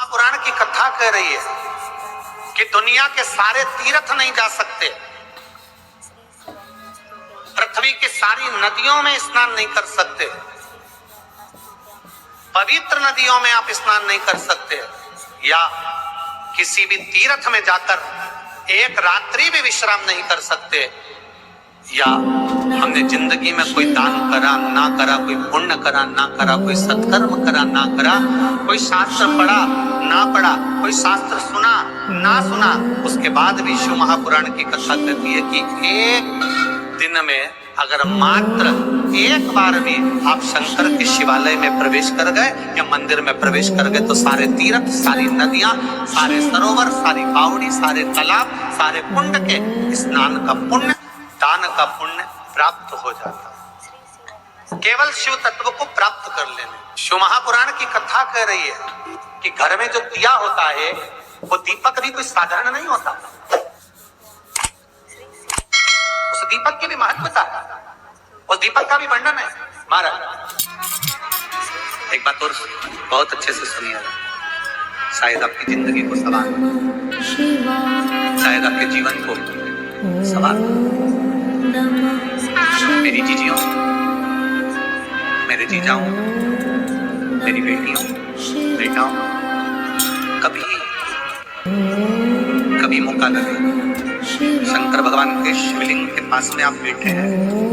पुराण की कथा कह रही है कि दुनिया के सारे तीर्थ नहीं जा सकते, पृथ्वी की सारी नदियों में स्नान नहीं कर सकते, पवित्र नदियों में आप स्नान नहीं कर सकते, या किसी भी तीर्थ में जाकर एक रात्रि भी विश्राम नहीं कर सकते, या हमने जिंदगी में कोई दान करा ना करा, कोई पुण्य करा ना करा, कोई सत्कर्म करा ना करा, कोई शास्त्र पढ़ा ना पढ़ा, कोई शास्त्र सुना ना सुना, उसके बाद भी शिव महापुराण की कथा कहती है कि एक दिन में अगर मात्र एक बार भी आप शंकर के शिवालय में प्रवेश कर गए या मंदिर में प्रवेश कर गए तो सारे तीर्थ, सारी नदियां, सारे सरोवर, सारी बावड़ी, सारे तालाब, सारे कुंड के स्नान का पुण्य, दान का पुण्य प्राप्त हो जाता है। केवल शिव तत्व को प्राप्त कर लेने। शिव महापुराण की कथा कह रही है कि घर में जो दिया होता है वो दीपक भी कोई साधारण नहीं होता, उस दीपक की भी महत्वता है, उस दीपक का भी वर्णन है। महाराज एक बात और बहुत अच्छे से सुनिए, शायद आपकी जिंदगी को सवार, शायद आपके जीवन को सवार। मेरी जीजियों, मेरे जीजाओं, मेरी बेटियों, बेटाओं, कभी मौका लगे शंकर भगवान के शिवलिंग के पास में आप बैठे हैं।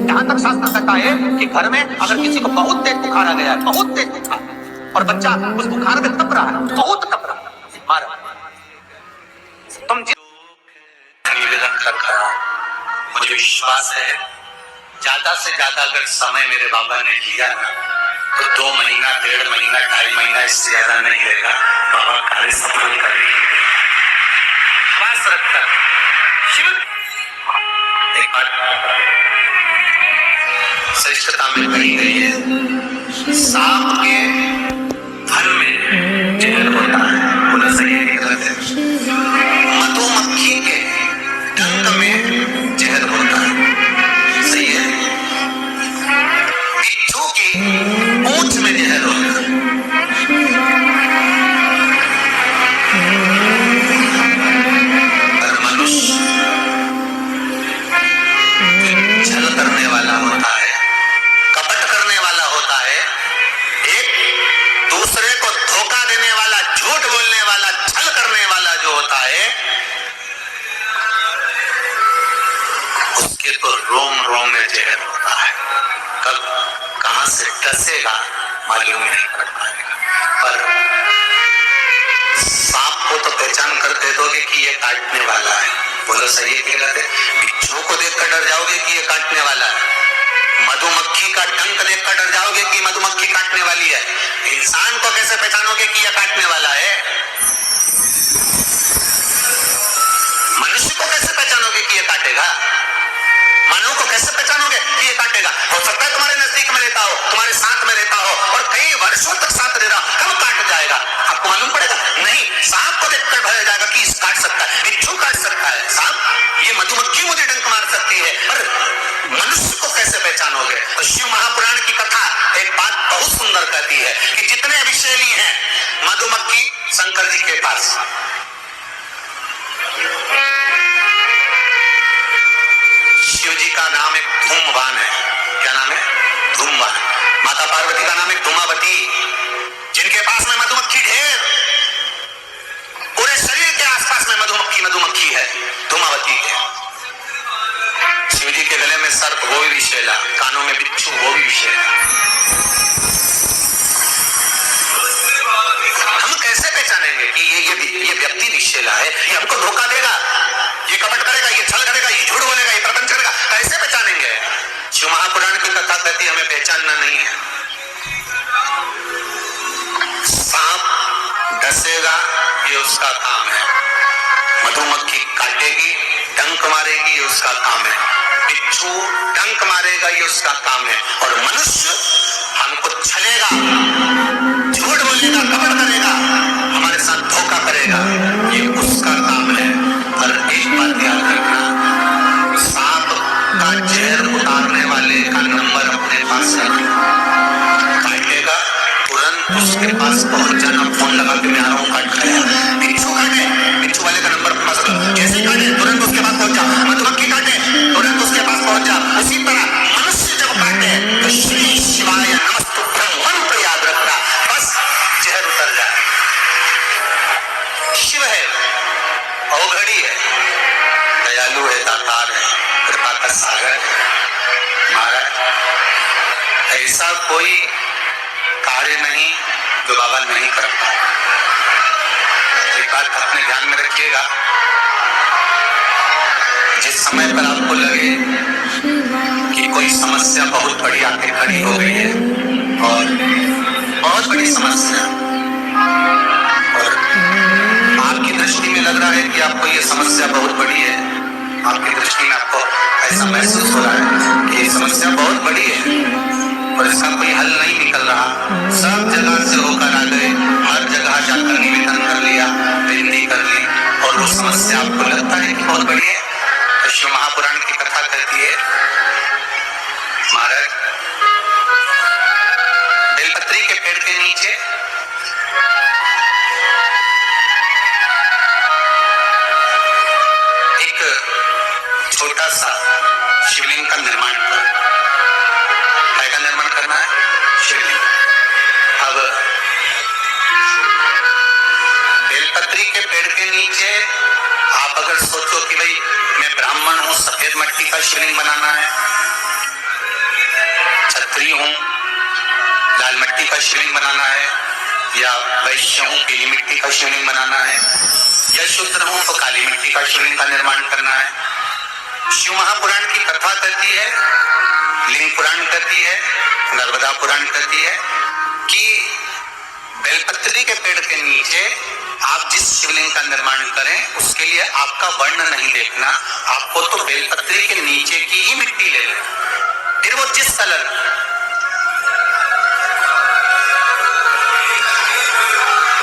यहाँ तक शास्त्र कहता है कि घर में अगर किसी को बहुत तेज बुखार आ गया है, बहुत तेज बुखार, और बच्चा उस बुखार में तप रहा है, बहुत तप रहा है, मारा तुम निवेदन कर, मुझे विश्वास है ज्यादा से ज्यादा अगर समय मेरे बाबा ने लिया ना तो 2 महीना, 1.5 महीना, 2.5 महीना, इससे ज्यादा नहीं रहेगा। बाबा कार्य सफल करेंगे। विश्वास रखकर शिव एक बार श्रेष्ठता में कही गई है, सांप के फल में जहर होता है, बोला सही है कि गलत है? मधुमक्खी के डंक में जहर होता है, सही है? बिच्छू की पूंछ में जहर होता है। और मनुष्य छल करने वाला होता है, कपट करने वाला होता है, एक दूसरे को धोखा देने वाला, झूठ बोलने वाला, छल करने वाला जो होता है, उसके तो रोम रोम में जहर होता है। कब कहां से डसेगा मालूम नहीं पड़ पाएगा। पर सांप को तो पहचान कर दे दोगे कि ये काटने वाला है, बोलो सही है कि गलत है? बिच्छू को देखकर डर जाओगे कि ये काटने वाला है, मधुमक्खी का डंक देखकर डर जाओगे कि मधुमक्खी काटने वाली है। इंसान को कैसे पहचानोगे कि ये काटने वाला है? मनुष्य को कैसे पहचानोगे कि ये काटेगा? मानव को कैसे पहचानोगे कि ये काटेगा? हो सकता है तुम्हारे नजदीक में रहता हो, तुम्हारे साथ में रहता हो और कई वर्षों तक साथ रह रहा, कब काट जाएगा आपको मालूम पड़ेगा? नहीं, सांप को देखकर भय जाएगा कि इस काट सकता है, बिच्छू काट सकता है, सांप, ये मधुमक्खी मुझे डंक मार सकती है, पर मनुष्य को कैसे पहचानोगे? तो शिव महापुराण की कथा एक बात बहुत सुंदर कहती है कि जितने अभिषेली हैं मधुमक्खी शंकर जी के पास, शिव जी का नाम एक धूमवान है। क्या नाम है? धूमवान। माता पार्वती का नाम एक धूमावती, जिनके पास में मधुमक्खी ढेर, पूरे शरीर के आसपास में मधुमक्खी है, धूमावती के। शिव जी के गले में सर्प, वो भी विषैला, कानों में बिच्छू, वो भी विषैला। हम कैसे पहचानेंगे कि ये व्यक्ति विषैला है, ये हमको धोखा देगा, ये कपट करेगा, ये छल करेगा, ये झूठ बोलेगा, ये प्रपंच करेगा? कैसे पहचानेंगे? शिव महापुराण की कथा कहती है हमें पहचानना नहीं है। सांप डसेगा, ये उसका काम है, मधुमक्खी काटेगी, डंक मारेगी, ये उसका काम है, बिच्छू डंक मारेगा, ये उसका काम है, और मनुष्य हमको छलेगा, झूठ बोलेगा, कपट करेगा, हमारे साथ धोखा करेगा, ये उसका काम है। पर एक बात याद रखना, सांप का जहर उतारने वाले का नंबर अपने पास रखना, काटेगा तुरंत उसके पास पहुंच जाना, फोन लगा के मैं आ रहा हूँ, काट खाया, बिच्छू काटे, बिच्छू वाले का नंबर पास करो, जैसे काटे तुरंत उसके पास पहुंच जा, मधुमक्खी काटे तुरंत उसके पास पहुंच जा। उसी तरह मनुष्य जब काटे तो श्री शिवाय नमस्तुभ्यं मंत्र याद रखना, बस जहर उतर जाए। शिव है, अवघड़ी है, दयालु है, दातार है, कृपा का सागर है। महाराज ऐसा कोई कार्य नहीं जो बाबा नहीं करता। एक बात अपने ध्यान में रखिएगा, जिस समय पर आपको लगे कि कोई समस्या बहुत बड़ी आके खड़ी हो गई है और बहुत बड़ी समस्या, और आपकी दृष्टि में लग रहा है कि आपको ये समस्या बहुत बड़ी है, आपकी दृष्टि में आपको ऐसा महसूस हो रहा है कि ये समस्या बहुत बड़ी है और इसका कोई हल नहीं निकल रहा, सब जगह से होकर आ गए, हर जगह जाकर निवेदन कर लिया, विनती कर ली, और वो समस्या आपको लगता है कि बहुत बड़ी है, तो शिव महापुराण की कथा कहती है, महाराज बेलपत्री के पेड़ के नीचे एक छोटा सा शिवलिंग का निर्माण कर, का निर्माण करना है, शिवलिंग। अब बेलपत्री के पेड़ के नीचे आप अगर सोचो कि भाई मैं ब्राह्मण हूं, सफेद मिट्टी का शिवलिंग बनाना है, क्षत्रिय हूं, लाल मिट्टी का शिवलिंग बनाना है, या वैश्य हूं, पीली मिट्टी का शिवलिंग बनाना है, या शूद्र हूं तो काली मिट्टी का शिवलिंग का निर्माण करना है। शिव महापुराण की कथा कहती है, लिंग पुराण कहती है, नर्मदा पुराण कहती है कि बेलपत्री के पेड़ के नीचे आप जिस शिवलिंग का निर्माण करें उसके लिए आपका वर्ण नहीं देखना, आपको तो बेलपत्री के नीचे की ही मिट्टी ले लेना, फिर वो जिस कलर,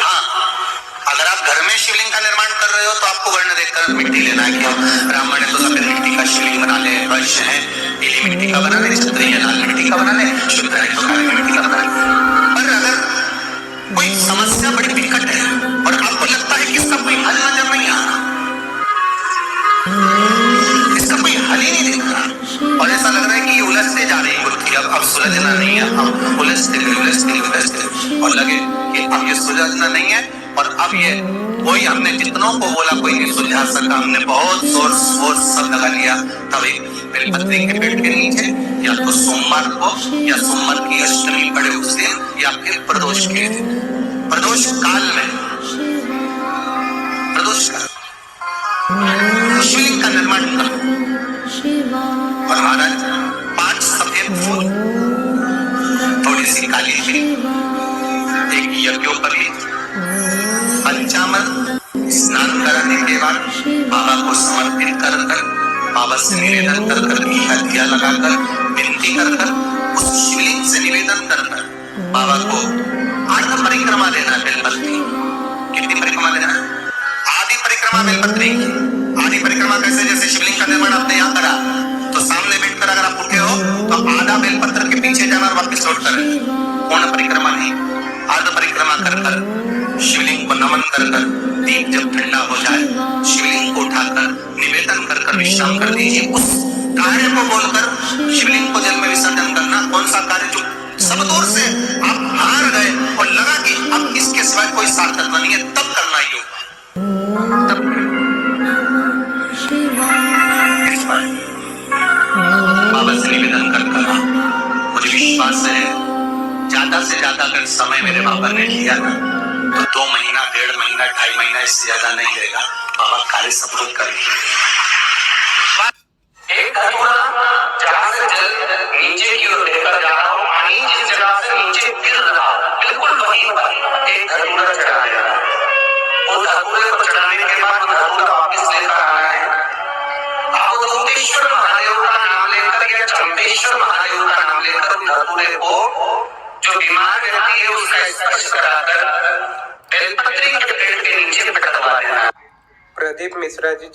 हाँ अगर आप घर में शिवलिंग का निर्माण कर रहे हो तो आपको वर्ण देखकर मिट्टी लेना है कि हम ब्राह्मण है तो सफेद मिट्टी का शिवलिंग बना ले, वैश्य है पीली मिट्टी का बना ले, क्षत्रिय है लाल मिट्टी का बना ले, शूद्र है तो काली मिट्टी का बना ले। पर अगर कोई समस्या बड़ी विकट है और आपको लगता है कि इसका कोई हल नजर नहीं आ रहा, इसका कोई हल ही नहीं दिख रहा, और ऐसा लग रहा है कि ये उलझते जा रही बुद्धि, अब सुलझना नहीं है, अब उलझते और लगे कि अब ये सुलझना नहीं है, और अब ये कोई, हमने जितनों को बोला कोई नहीं सुलझा सका, हमने बहुत जोर सब लगा लिया, तब एक बेलपत्री के पेड़ के नीचे या तो सोमवार को या सोमवार की अष्टमी पड़े उस दिन, या फिर प्रदोष के दिन, प्रदोष काल में, प्रदोष काल शिवलिंग का निर्माण करो। और महाराज 5 सफेद फूल, थोड़ी सी काली मिट्टी, एक यज्ञोपवीत, पंचामृत, स्नान कराने के बाद बाबा को समर्पित कर कर, बाबा से निवेदन कर कर, दिया लगाकर, विनती कर कर, उस शिवलिंग से निवेदन कर कर बाबा को 8 परिक्रमा देना बेलपत्री। कितनी परिक्रमा देना? आदि परिक्रमा बेलपत्री। आदि परिक्रमा कैसे? जैसे शिवलिंग का निर्माण आपने यहाँ करा तो सामने बैठकर अगर आप उठे हो तो आधा बेलपत्र के पीछे जाना और वापस लौट कर, पूर्ण परिक्रमा नहीं, आधा परिक्रमा कर कर शिवलिंग को नमन कर कर, दीप जब ठंडा हो जाए शिवलिंग को उठाकर निवेदन कर कर विश्राम कर दीजिए। उस कार्य को बोलकर शिवलिंग को जल में विसर्जन करना, कौन सा कार्य जो सब दूर से आप हार गए और लगा कि अब इसके सिवाय कोई सार्थक नहीं है, तब करना ही होगा। तब बाबा से निवेदन कर कर, मुझे विश्वास है ज्यादा से ज्यादा अगर समय मेरे बाबा ने लिया ना तो 2 महीना, 1.5 महीना, 2.5 महीना, इससे ज्यादा नहीं रहेगा, बाबा कार्य सफल करेंगे। एक धतूरा जहां से जल नीचे की ओर लेकर जा रहा हूं, पानी जिस जगह से नीचे गिर रहा बिल्कुल वहीं पर एक धतूरा चढ़ा गया। वो धतूरे को चढ़ाने के बाद वो धतूरा वापस लेकर आना है। अब ओंकारेश्वर महादेव का नाम लेकर या चंपेश्वर महादेव का नाम लेकर धतूरे को जो बीमार व्यक्ति है उसका स्पर्श कराकर बेलपत्री के पेड़ के नीचे पटकवा देना। प्रदीप मिश्रा जी।